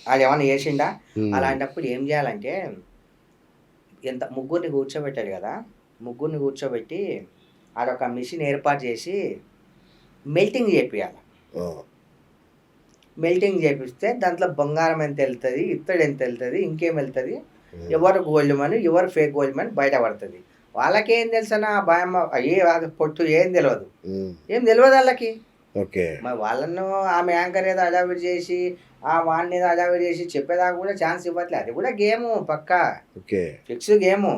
ఆడు ఏమన్నా చేసిండా? హ్మ్. అలాంటప్పుడు ఏం చేయాలంటే ముగ్గురిని కూర్చోబెట్టాడు కదా! ముగ్గురిని కూర్చోబెట్టి ఆడొక మిషన్ ఏర్పాటు చేసి మెల్టింగ్ చేపియాల. ఓహ్! మెల్టింగ్ చేపిస్తే దాంట్లో బంగారం ఎంతెళ్తది, ఇత్తడి ఎంతెళ్తది, ఇంకేమెళ్తది, హ్మ్. ఎవరు గోల్డ్ మనీ, ఎవరు ఫేక్ గోల్డ్ మనీ బయట పడతది. వాళ్ళకేం తెలుసన్నా బాయమ్మ అది పొట్టు ఏం తెలవదు. హ్మ్. ఏం తెలవదాళ్ళకి. ఓకే. మరి వాళ్ళను ఆమె యాంకర్ ఏదో హడావిడి చేసి, వాడినేదో హడావిడి చేసి చెప్పేదాకా కూడా ఛాన్స్ ఇవ్వట్లే. అది కూడా గేము పక్కా. ఓకే. Fix game.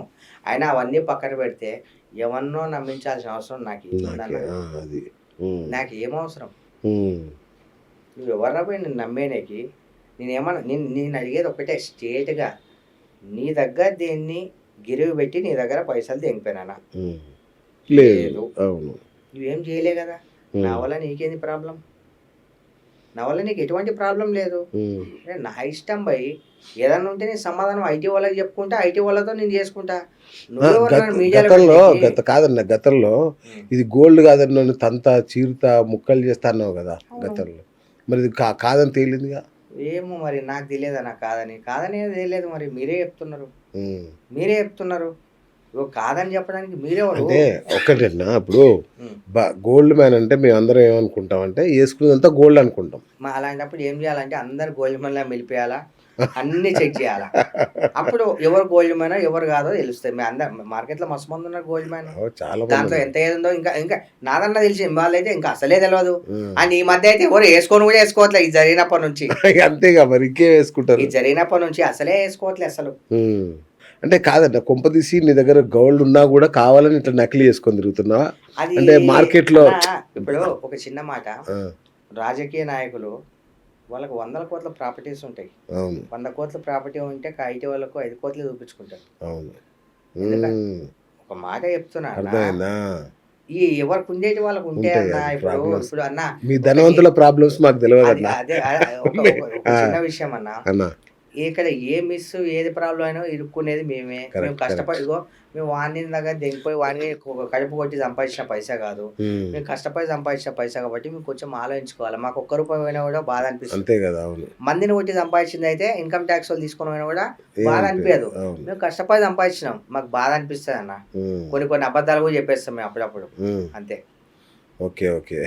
అయినా అవన్నీ పక్కన పెడితే ఎవరినో నమ్మించాల్సిన అవసరం నాకే. నాకేముందన్న? ఆ! అది. హ్మ్. నాకేమవసరం? హ్మ్. నువ్వెవర్రా పోయి నన్ను నమ్మేనికి? నేనేమన్నా నేనడిగేది ఒక్కటే స్ట్రెయిట్‌గా. నీ దగ్గర దేన్ని గిరవి పెట్టి నీ దగ్గర పైసలు దెంగిపోయినానా? హ్మ్. లేదు. లేదు. అవును. నువ్వేం చేయలే గదా! నా హ్మ్. వల్ల నీకేంది ప్రాబ్లమ్? నా వల్ల నీకు ఎటువంటి ప్రాబ్లమ్ లేదు. హ్మ్. నా ఇష్టం భయ్. ఏదన్నా ఉంటే నేను సమాధానం ఐటీ వాళ్ళకి చెప్పుకుంటా. ఐటీ వాళ్ళతో నేను చేసుకుంటా. ఆ! నువ్వెవరు నన్ను మీడియాలో గతంలో పెట్టనీకి? కాదన్న గతంలో హ్మ్. ఇది గోల్డ్ కాదని నన్ను తంతా, చీరుతా, ముక్కలు చేస్తా అన్నావు గదా! అవును. గతంలో. మరి ఇది కాదని తేలిందిగా? ఏమో మరి నాకు తెలీదన్నా కాదని. కాదనేది ఏం లేదు మరి మీరే చెప్తున్నారు. హ్మ్. మీరే చెప్తున్నారు. ఇగో కాదని చెప్పడానికి మీరెవరు? అంటే ఒక్కటన్నా ఇప్పుడు హ్మ్. గోల్డ్ మ్యాన్ అంటే మేమందరం ఏమనుకుంటామంటే యేసుకున్నదంతా గోల్డ్ అనుకుంటాం. అలాంటప్పుడు ఏం జేయాలంటే అందరూ గోల్డ్ మన్‌లా మెలిపియాలా. అన్నీ చెక్ జేయాలా. అప్పుడు ఎవరు గోల్డ్ మ్యానో, ఎవరు గాదో తెలుస్తది. మార్కెట్‌లో మస్తు మందున్నారు గోల్డ్ మ్యాన్. ఓహ్! చాలా దాంట్లో మందున్నారు. ఎంత ఏదుందో ఇంకా ఇంకా నాదన్నా తెలిసి వాళ్ళైతే ఇంకా అసలే తెలవదు. హ్మ్. అండ్ ఈ మధ్య అయితే ఎవరు యేసుకోను గూడా యేసుకోవట్లే ఇది జరిగినప్పటి నుంచి. అంతేగా మరి ఇంకేం యేసుకుంటారు? ఇది జరిగినప్పటి నుంచి అసలే యేసుకోవట్లే అసలు. హ్మ్. అంటే కాదన్న కొంపదీసి నీ దగ్గర గోల్డ్ ఉన్నా గూడా కావాలని ఇట్లా నకిలీ యేసుకొని తిరుగుతున్నావా? అది అంటే మార్కెట్‌లో అన్నా ఇప్పుడు ఒక చిన్న మాట. ఆ! రాజకీయ నాయకులు వాళ్ళకి వందల కోట్ల ప్రాపర్టీస్ ఉంటాయి. అవును. 100,00,00,000 ప్రాపర్టీ ఉంటే ఐటీ వాళ్ళకు 5,00,00,000 చూపించుకుంటారు. అవును. ఎందుక హ్మ్. ఒక మాట చెప్తున్నా అన్నా. అర్థమైందా? ఎవరికుండేటివి వాళ్ళకుంటాయి ఉంటాయి అన్నా. అది ఇప్పుడు ప్రాబ్లమ్స్. ఇప్పుడు అన్నా మీ ఒకటి ధనవంతుల ప్రాబ్లమ్స్ మాకు అది తెలవదన్నా. అదే ఒక మీ ఒక ఒక ఆ! చిన్న విషయం అన్నా. అన్న. ఇక్కడ ఏ మిస్ ఏది ప్రాబ్లమ్ అయినా ఇరుక్కునేది మేమే. మేము కరెక్ట్. కరెక్ట్. కష్టపడి మేము వాని దగ్గర దెంగిపోయి వాడిని కడుపు కొట్టి సంపాదించిన పైసా కాదు. హ్మ్. మేము కష్టపడి సంపాదించిన పైసా కాబట్టి మేము కొంచెం ఆలోచించుకోవాలి. మాకు ఒక్క రూపాయి పోయినా కూడా బాధ అనిపిస్తది. అంతే గదా! అవును. మందిని కొట్టి సంపాదించిందయితే ఇన్‌కమ్ టాక్స్ వాళ్ళు తీసుకొని పోయినా కూడా బాధ ఏమనిపియదు. అనిపియదు. అవును. మేము కష్టపడి సంపాదించినాం. మాకు బాధ అనిపిస్తదన్న. హ్మ్. కొన్ని కొన్ని అబద్ధాలు కూడా చెప్పేస్తాం మేము అప్పుడప్పుడు. హ్మ్. అంతే. ఓకే. ఓకే.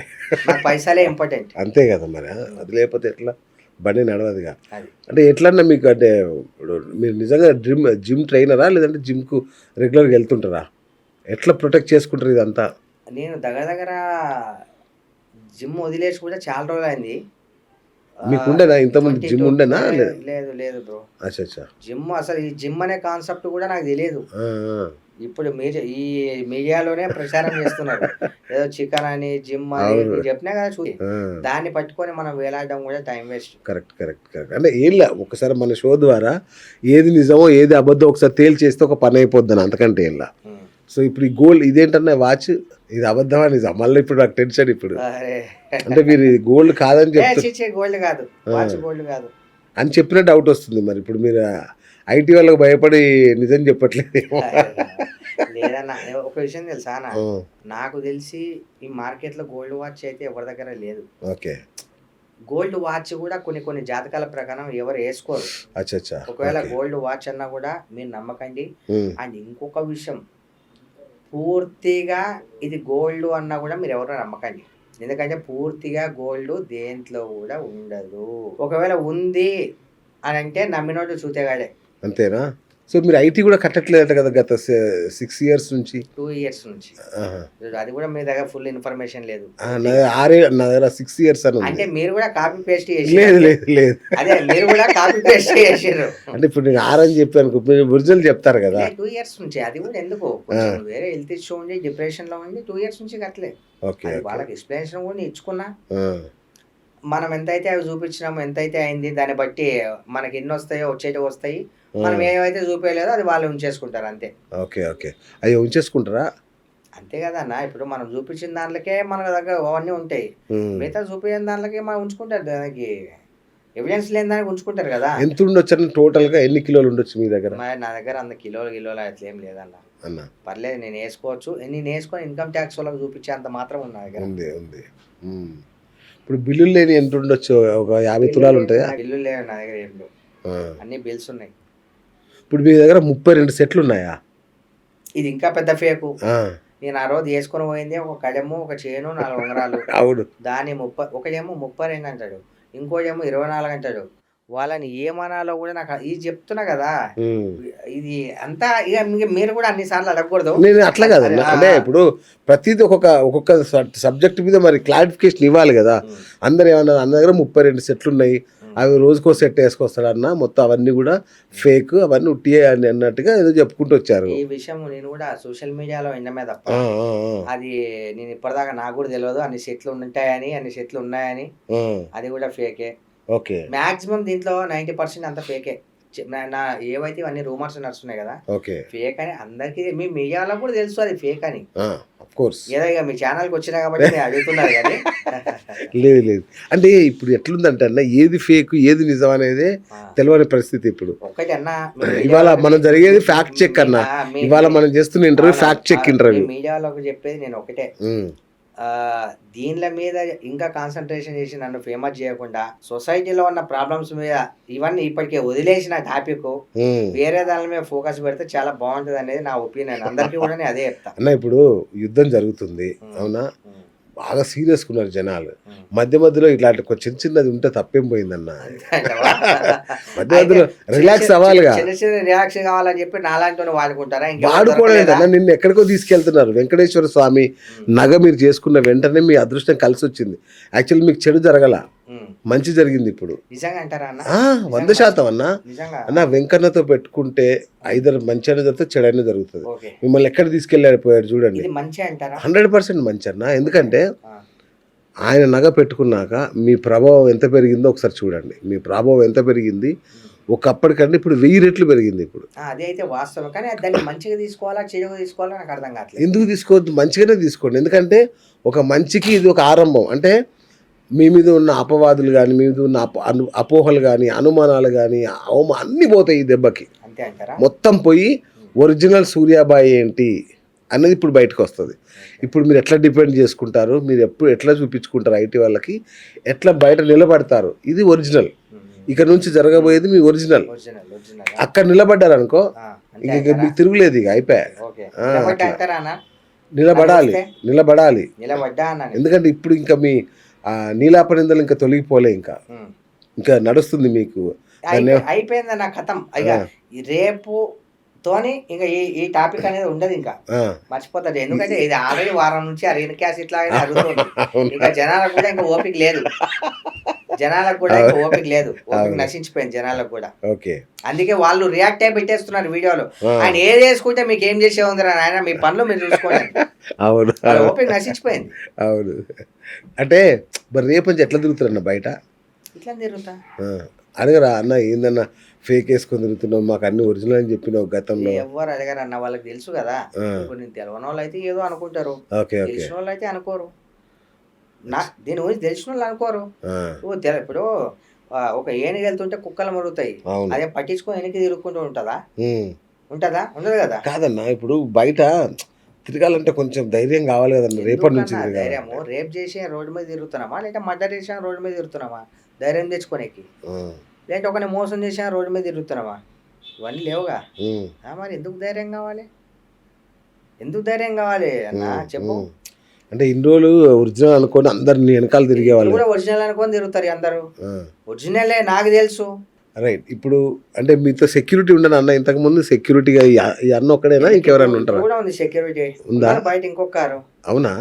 మాకు పైసలే ఇంపార్టెంట్. అంతే గదా! మరి. హ్మ్. అది లేకపోతే ఎట్లా? బండి నడవదుగా. అది. అంటే ఎట్లన్నా మీకు అంటే ఇప్పుడు మీరు నిజంగా జిమ్ ట్రైనరా? లేదంటే జిమ్‌కు రెగ్యులర్‌గా ఎళ్తుంటారా? ఎట్లా ప్రొటెక్ట్ చేసుకుంటారు ఇదంతా? నేను దగ్గర దగ్గర జిమ్ వదిలేసి కూడా చాలా రోజులయింది. ఆహ్, మీకుండేనా ఇంతకుముందు జిమ్ 22 ఉండేనా? లేదు లేదు బ్రో. అచ్చచ్చా! అసలు ఈ జిమ్ అనే కాన్సెప్ట్ కూడా నాకు తెలీదు. ఆ! ఆ! ఇప్పుడు ఈ మీడియాలోనే ప్రచారం చేస్తున్నారు. ఏదో చికెన్ అని, జిమ్ అని అవును. నేను చెప్పినా కదా ఆ! దాన్ని పట్టుకొని మనం వేలాడడం కూడా time waste. Correct. Correct. Correct. అంటే ఏంలే ఒకసారి మన షో ద్వారా ఏది నిజమో, ఏది అబద్ధమో ఒకసారి తేల్చేస్తే ఒక పనయిపోద్దని అంతకంటే ఏంలా. హ్మ్. సో, ఇప్పుడు ఈ గోల్డ్ ఇదేంటన్నా వాచ్ ఇది అబద్ధమా? నిజమా? మళ్ళీ ఇప్పుడు నాకు టెన్షన్ ఇప్పుడు. అరే! అంటే మీరు ఇది గోల్డ్ కాదని ఛీ! ఛీ! గోల్డ్ కాదు. ఆ! వాచ్ గోల్డ్ కాదు. అని చెప్పిన డౌటొస్తుంది. మరి ఇప్పుడు మీరు ఐటీ వాళ్ళకి భయపడి నిజం చెప్పట్లేదేమో. అరే! లేదన్న. ఒక విషయం తెలుసా అన్న? ఆ! నాకు తెలిసి ఈ మార్కెట్‌లో గోల్డ్ వాచ్ అయితే ఎవరి దగ్గర లేదు. ఓకే. గోల్డ్ వాచ్ కూడా కొన్ని కొన్ని జాతకాల ప్రకారం ఎవరు ఏసుకోరు. అచ్చచ్చా! ఒకవేళ ఓకే. గోల్డ్ వాచ్ అన్నా కూడా మీరు నమ్మకండి. హ్మ్. అండ్ ఇంకొక విషయం పూర్తిగా ఇది గోల్డ్ అన్నా కూడా మీరెవరు నమ్మకండి. ఎందుకంటే పూర్తిగా గోల్డ్ దేంట్లో కూడా ఉండదు. ఒకవేళ ఉంది అనంటే నమ్మినోడు చూతేగాడే. అంతేనా? సో, మీరు ఐటీ గూడా కట్టట్లేదట కదా! గత 6 ఇయర్స్ నుంచి? 2 ఇయర్స్ నుంచి. ఆహా! అది కూడా మీ దగ్గర ఫుల్ ఇన్ఫర్మేషన్ లేదు ఆ! పూర్తిగా. నా దగ్గర 6 ఇయర్స్ అని అంటే ఉంది. మీరు కూడా కాపీ పేస్ట్ లేదు. చేసిర్రంతే. లేదు. లేదు. అదే మీరు కూడా కాపీ పేస్ట్ చేసిర్రు. అంటే ఇప్పుడు నేను 6 అని చెప్పాననుకో మీరు ఒరిజినల్ చెప్తారు గదా! 2 ఇయర్స్ నుంచి. అది కూడా ఎందుకు ఆ! కొంచెం వేరే హెల్త్ ఇష్యూ ఉండి డిప్రెషన్‌లో ఉండి 2 ఇయర్స్ నుంచి కట్టలే. ఓకే. అది ఓకే. వాళ్ళకి ఎక్స్‌ప్లనేషన్ కూడా నేను ఇచ్చుకున్నా. ఆ! మనం ఎంతైతే అవి చూపించినామో, ఎంతైతే అయింది దాన్ని బట్టి మనకి ఎన్నొస్తాయో వచ్చేటివి వస్తాయి. మనం ఆ! ఏవైతే చూపియలేదో అది వాళ్ళు ఉంచేసుకుంటారు అంతే. ఓకే. ఓకే. అయ్యో! ఉంచేసుకుంటారా? అంతే కదన్నా! ఇప్పుడు మనం చూపించిన దాంట్లకే మన దగ్గర అవన్నీ ఉంటాయి. హ్మ్. మిగతా చూపియని దాంట్లకి మనం ఉంచుకుంటారు దానికి ఎవిడెన్స్ లేని దానికి ఉంచుకుంటారు కదా! ఎంతుండొచ్చని టోటల్‌గా ఎన్ని కిలోలుండొచ్చు మీ దగ్గర? మరి నా దగ్గర అంత కిలోలు గిలోలు అట్లేం లేదన్న. అన్న. పర్లేదు నేనేసుకోవచ్చు. నేనేసుకొని ఇన్‌కమ్ టాక్స్ వాళ్ళకి చూపించేంత మాత్రం ఉంది నా దగ్గర. ఉంది. ఉంది. హ్మ్. ఇప్పుడు బిల్లులు లేని ఎంత ఉండొచ్చు? ఒక 50 తులాలు ఉంటాయా? బిల్లు లేవు నా దగ్గర ఏం లేవు, ఆ. అన్ని బిల్స్ ఉన్నాయి. ఇప్పుడు మీ దగ్గర 32 సెట్లు ఉన్నాయా? ఇది ఇంకా పెద్ద ఫేకు. ఆ, నేను ఆ రోజు వేసుకొని పోయింది ఒక కడము, ఒక చేను, 4 ఉంగరాలు. అవును. దాని ఒకటేమో 32 అంటాడు, ఇంకోటేమో 24 అంటాడు. వాళ్ళని ఏమనాలో కూడా నాకు ఇది చెప్తున్నా కదా. ఉమ్. ఇది అంతా ఇక మీరు కూడా అన్ని సార్లు అడగకూడదు. నేను అట్లా కాదన్న, అంటే ఇప్పుడు ప్రతిదీ ఒక్కొక్క సబ్జెక్ట్ మీద మరి క్లారిఫికేషన్ ఇవ్వాలి కదా. అందరు ఏమన్నా అన్న దగ్గర 32 సెట్లు ఉన్నాయి, అవి రోజుకో సెట్ వేసుకొస్తాడన్న, మొత్తం అవన్నీ కూడా ఫేక్, అవన్నీ ఉట్టియే అని అన్నట్టుగా ఏదో చెప్పుకుంటూ వచ్చారు. ఈ విషయం నేను కూడా సోషల్ మీడియాలో విన్నమే తప్ప ఆ, ఆ, ఆ. అది నేను ఇప్పటిదాకా నాకు కూడా తెలియదు. అన్ని సెట్లు ఉంటాయని, అన్ని సెట్లు ఉన్నాయని, ఆ, అది కూడా ఫేకే. ఓకే మాక్సిమం దీంట్లో 90% అంతా ఫేకే. నా ఏవైతే ఇవన్నీ రూమర్స్ నడుస్తున్నాయి కదా, ఓకే. ఫేక్ అని అందరికీ మీ మీడియాలో కూడా తెలుసు అది ఫేక్ అని. Of course. ఏదో ఇక మీ ఛానల్కి వచ్చినా కాబట్టి మీరు అడుగుతున్నారు కానీ లేదు లేదు, అంటే ఇప్పుడు ఎట్లుందంటే అన్న, ఏది ఫేక్ ఏది నిజం అనేది తెలియని పరిస్థితి ఇప్పుడు. ఒక్కటి అన్న, ఇవాళ మనం జరిగేది ఫ్యాక్ట్ చెక్ అన్న, ఇవాళ మనం చేస్తున్న ఇంటర్వ్యూ ఫ్యాక్ట్ చెక్ ఇంటర్వ్యూ. మీడియాలోకి చెప్పేది నేను ఒకటే, దీనిల మీద ఇంకా కాన్సన్ట్రేషన్ చేసి నన్ను ఫేమస్ చేయకుండా సొసైటీలో ఉన్న ప్రాబ్లమ్స్ మీద ఇవన్నీ ఇప్పటికే వదిలేసిన టాపిక్ వేరే దాని మీద ఫోకస్ పెడితే చాలా బాగుంటుంది అనేది నా ఒపీనియన్. అందరికీ కూడా నేను అదే చెప్తా. అన్న ఇప్పుడు యుద్ధం జరుగుతుంది అవునా, బాగా సీరియస్ ఉన్నారు జనాలు, మధ్య మధ్యలో ఇట్లాంటి చిన్న చిన్నది ఉంటే తప్పేం పోయిందన్న, మధ్య మధ్యలో రిలాక్స్ అవ్వాలిగా. చిన్న చిన్న రిలాక్స్ కావాలని చెప్పి నాలాంటి వాడుకుంటారా? వాడుకోవడం నిన్ను ఎక్కడికో తీసుకెళ్తున్నారు. వెంకటేశ్వర స్వామి నగ మీరు చేసుకున్న వెంటనే మీ అదృష్టం కలిసి వచ్చింది. యాక్చువల్లీ మీకు చెడు జరగల, మంచి జరిగింది. ఇప్పుడు నిజంగా అంటారా అన్న? 100% అన్న. అన్న వెంకన్నతో పెట్టుకుంటే ఐదర్ మంచి అయినా జరుగుతుంది, చెడైనా జరుగుతుంది. మిమ్మల్ని ఎక్కడ తీసుకెళ్ళిపోయాడు చూడండి, 100% మంచి అన్న. ఎందుకంటే ఆయన నగ పెట్టుకున్నాక మీ ప్రభావం ఎంత పెరిగిందో ఒకసారి చూడండి. మీ ప్రభావం ఎంత పెరిగింది ఒకప్పటికంటే ఇప్పుడు 1000 రెట్లు పెరిగింది. ఇప్పుడు అదే అయితే వాస్తవం, కానీ దాన్ని మంచిగా తీసుకోవాలా చెడుగా తీసుకోవాలా నాకు అర్థం కావట్లేదు. ఎందుకు తీసుకోవద్దు? మంచిగానే తీసుకోండి. ఎందుకంటే ఒక మంచికి ఇది ఒక ఆరంభం. అంటే మీ మీద ఉన్న అపవాదులు కానీ, మీ మీద ఉన్న అపోహలు కానీ, అనుమానాలు కానీ, అన్నీ పోతాయి ఈ దెబ్బకి. అంతే అంటారా? మొత్తం పోయి ఒరిజినల్ సూర్యాబాయి ఏంటి అన్నది ఇప్పుడు బయటకు వస్తుంది. ఇప్పుడు మీరు ఎట్లా డిపెండ్ చేసుకుంటారు, మీరు ఎట్లా చూపించుకుంటారు ఐటీ వాళ్ళకి, ఎట్లా బయట నిలబడతారు, ఇది ఒరిజినల్. ఇక్కడ నుంచి జరగబోయేది మీ ఒరిజినల్. అక్కడ నిలబడ్డారు అనుకో, ఇక మీకు తిరుగులేదు, ఇక అయిపోయా. నిలబడాలి. ఎందుకంటే ఇప్పుడు ఇంకా మీ నీలాపనిందలు ఇంకా తొలగిపోలే, ఇంకా నడుస్తుంది మీకు. అయిపోయింది నా కథం. రేపు తోని ఇంకా ఈ టాపిక్ అనేది ఉండదు, ఇంకా మర్చిపోతాడు. ఎందుకంటే ఇది ఆల్రెడీ వారం నుంచి అరిగిన క్యాసెట్ లాగానే అడుగుతుంది. ఇంకా జనాలకు కూడా ఇంకా ఓపిక లేదు, ఓపిక నశించిపోయింది జనాలకు కూడా. అందుకే వాళ్ళు రియాక్ట్ అయి పెట్టేస్తున్నారు వీడియోలు. ఆయన ఏది వేసుకుంటే మీకు ఏం చేసే ఉంది ఆయన, మీ పనులు మీరు చూసుకోండి. అవును, ఓపిక నశించిపోయింది. అవును, అంటే మరి రేపు నుంచి ఎట్లా తిరుగుతారన్న బయట? ఇట్లా తిరుగుతా అడగరా అన్న, ఏందన్నా ఫేక్ వేసుకొని తిరుగుతున్నావు, మాకు అన్ని ఒరిజినల్ అని చెప్పినావు గతంలో. ఎవరు అడగారు అన్న, వాళ్ళకి తెలుసు కదా. ఇప్పుడు నేను తెలియని వాళ్ళు అయితే ఏదో అనుకుంటారు, తెలిసిన వాళ్ళు అయితే అనుకోరు. దీని గురించి తెలిసిన వాళ్ళు అనుకోరు. ఇప్పుడు ఒక ఏనుగు వెళ్తుంటే కుక్కలు మరుగుతాయి, అదే పట్టించుకొని వెనక్కి తిరుగుకుంటూ ఉంటుందా? ఉండదు కదా. కాదన్నా, ఇప్పుడు బయట తిరగాలంటే కొంచెం ధైర్యం కావాలి కదన్నా. రేపటి నుంచి ధైర్యము, రేపు చేసి రోడ్డు మీద తిరుగుతున్నామా, లేదా మర్డర్ చేసినా రోడ్డు మీద తిరుగుతున్నామా ధైర్యం తెచ్చుకోనేకి, లేదంటే ఒకరిని మోసం చేసినా రోడ్డు మీద తిరుగుతున్నామా? ఇవన్నీ లేవుగా. మరి ఎందుకు ధైర్యం కావాలి? అన్న చెప్పు. అంటే ఇన్ని రోజులు ఒరిజినల్ అనుకోని అందరిని వెనకాల తిరిగేవాళ్ళు కూడా ఒరిజినల్ అనుకొని తిరుగుతారు అందరూ. ఒరిజినలే నాకు తెలుసు. రైట్. ఇప్పుడు అంటే మీతో సెక్యూరిటీ ఉండను అన్న, ఇంతకు ముందు సెక్యూరిటీగా ఈ అన్న ఒక్కడేనా, ఇంకెవరైనా ఉంటారా? కూడా ఉంది సెక్యూరిటీ ఉందా బయట, ఇంకొక కారు. అవునా?